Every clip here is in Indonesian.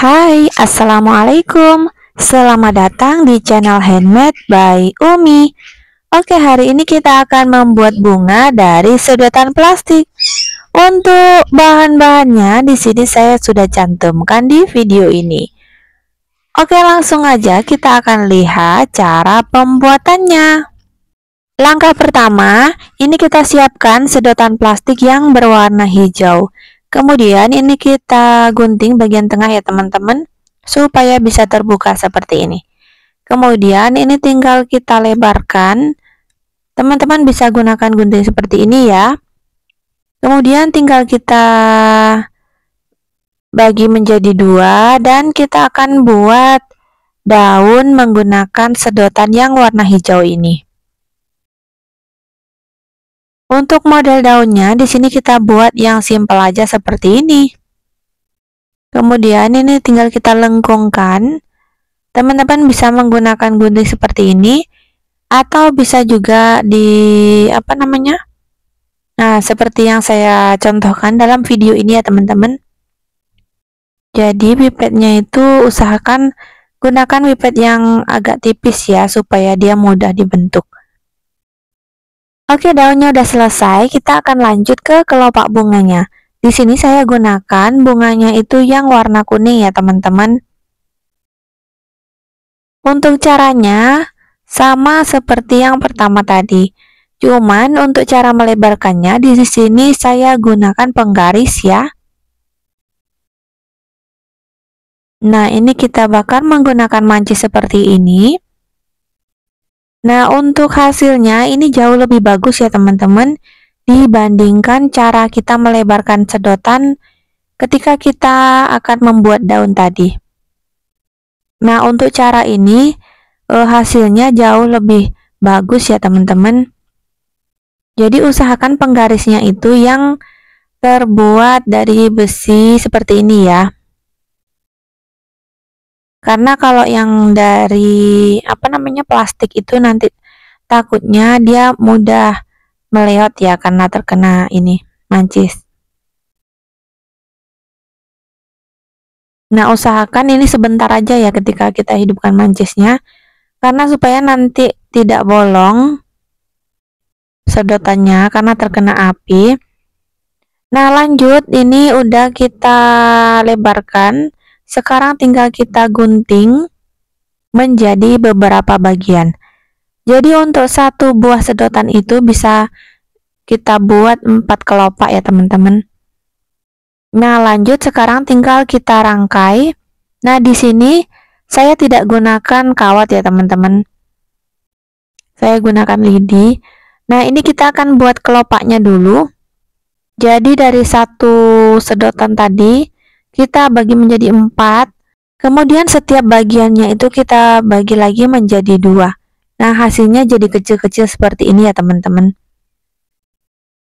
Hai, Assalamualaikum. Selamat datang di channel Handmade by Umi. Oke, hari ini kita akan membuat bunga dari sedotan plastik. Untuk bahan-bahannya di sini saya sudah cantumkan di video ini. Oke, langsung aja kita akan lihat cara pembuatannya. Langkah pertama, ini kita siapkan sedotan plastik yang berwarna hijau. Kemudian ini kita gunting bagian tengah ya teman-teman, supaya bisa terbuka seperti ini. Kemudian ini tinggal kita lebarkan. Teman-teman bisa gunakan gunting seperti ini ya. Kemudian tinggal kita bagi menjadi dua dan kita akan buat daun menggunakan sedotan yang warna hijau ini. Untuk model daunnya di sini kita buat yang simpel aja seperti ini. Kemudian ini tinggal kita lengkungkan. Teman-teman bisa menggunakan gunting seperti ini atau bisa juga Nah, seperti yang saya contohkan dalam video ini ya teman-teman. Jadi pipetnya itu usahakan gunakan pipet yang agak tipis ya supaya dia mudah dibentuk. Oke, daunnya udah selesai, kita akan lanjut ke kelopak bunganya. Di sini saya gunakan bunganya itu yang warna kuning ya, teman-teman. Untuk caranya sama seperti yang pertama tadi. Cuman untuk cara melebarkannya di sini saya gunakan penggaris ya. Nah, ini kita bakar menggunakan mancis seperti ini. Nah, untuk hasilnya ini jauh lebih bagus ya teman-teman dibandingkan cara kita melebarkan sedotan ketika kita akan membuat daun tadi. Nah, untuk cara ini hasilnya jauh lebih bagus ya teman-teman. Jadi usahakan penggarisnya itu yang terbuat dari besi seperti ini ya. Karena kalau yang dari plastik itu nanti takutnya dia mudah meleot ya karena terkena ini mancis. Nah, usahakan ini sebentar aja ya ketika kita hidupkan mancisnya, karena supaya nanti tidak bolong sedotannya karena terkena api. Nah, lanjut, ini udah kita lebarkan. Sekarang tinggal kita gunting menjadi beberapa bagian. Jadi untuk satu buah sedotan itu bisa kita buat 4 kelopak ya teman-teman. Nah, lanjut sekarang tinggal kita rangkai. Nah, di sini saya tidak gunakan kawat ya teman-teman. Saya gunakan lidi. Nah, ini kita akan buat kelopaknya dulu. Jadi dari satu sedotan tadi kita bagi menjadi 4. Kemudian setiap bagiannya itu kita bagi lagi menjadi 2. Nah, hasilnya jadi kecil-kecil seperti ini ya teman-teman.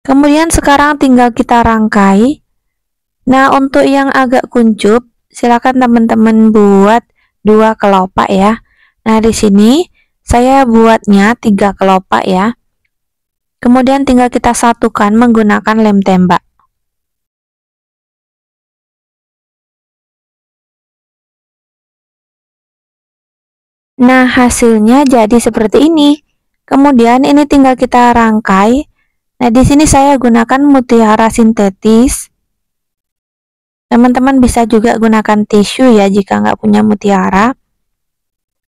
Kemudian sekarang tinggal kita rangkai. Nah, untuk yang agak kuncup, silakan teman-teman buat 2 kelopak ya. Nah, di sini saya buatnya 3 kelopak ya. Kemudian tinggal kita satukan menggunakan lem tembak. Nah, hasilnya jadi seperti ini. Kemudian ini tinggal kita rangkai. Nah, di sini saya gunakan mutiara sintetis. Teman-teman bisa juga gunakan tisu ya jika nggak punya mutiara.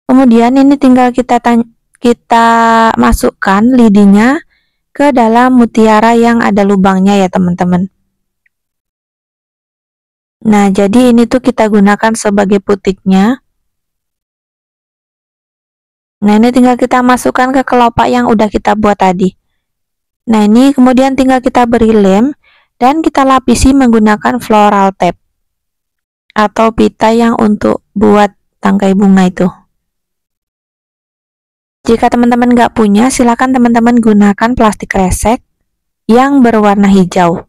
Kemudian ini tinggal kita masukkan lidinya ke dalam mutiara yang ada lubangnya ya teman-teman. Nah, jadi ini tuh kita gunakan sebagai putiknya. Nah, ini tinggal kita masukkan ke kelopak yang udah kita buat tadi. Nah, ini kemudian tinggal kita beri lem dan kita lapisi menggunakan floral tape atau pita yang untuk buat tangkai bunga itu. Jika teman-teman nggak punya, silakan teman-teman gunakan plastik kresek yang berwarna hijau.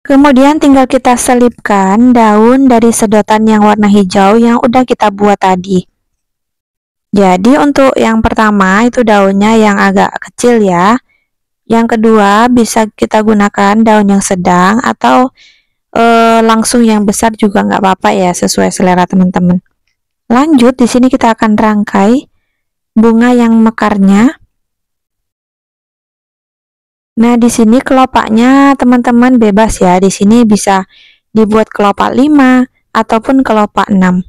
Kemudian tinggal kita selipkan daun dari sedotan yang warna hijau yang udah kita buat tadi. Jadi untuk yang pertama itu daunnya yang agak kecil ya. Yang kedua bisa kita gunakan daun yang sedang atau langsung yang besar juga nggak apa-apa ya, sesuai selera teman-teman. Lanjut, di sini kita akan rangkai bunga yang mekarnya. Nah, di sini kelopaknya teman-teman bebas ya. Di sini bisa dibuat kelopak 5 ataupun kelopak 6.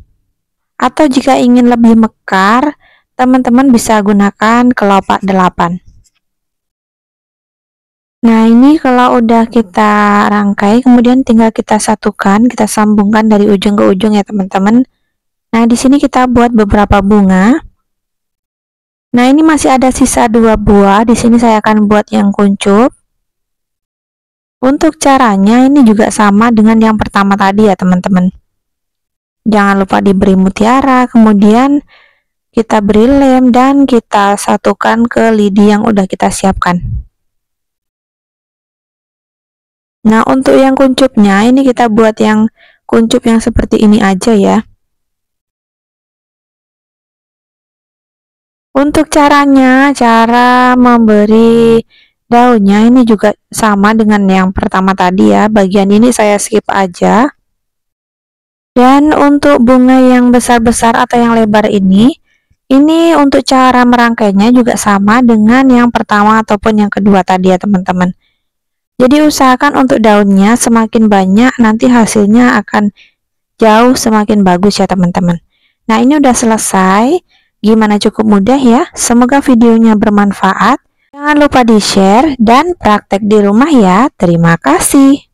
Atau jika ingin lebih mekar, teman-teman bisa gunakan kelopak 8. Nah, ini kalau udah kita rangkai, kemudian tinggal kita satukan, kita sambungkan dari ujung ke ujung ya, teman-teman. Nah, di sini kita buat beberapa bunga. Nah, ini masih ada sisa 2 buah. Di sini saya akan buat yang kuncup. Untuk caranya ini juga sama dengan yang pertama tadi ya, teman-teman. Jangan lupa diberi mutiara, kemudian kita beri lem dan kita satukan ke lidi yang udah kita siapkan. Nah, untuk yang kuncupnya ini kita buat yang kuncup yang seperti ini aja ya. Untuk caranya, cara memberi daunnya ini juga sama dengan yang pertama tadi ya. Bagian ini saya skip aja. Dan untuk bunga yang besar-besar atau yang lebar ini untuk cara merangkainya juga sama dengan yang pertama ataupun yang kedua tadi ya, teman-teman. Jadi usahakan untuk daunnya semakin banyak, nanti hasilnya akan jauh semakin bagus ya, teman-teman. Nah, ini udah selesai. Gimana, cukup mudah ya? Semoga videonya bermanfaat. Jangan lupa di-share dan praktek di rumah ya. Terima kasih.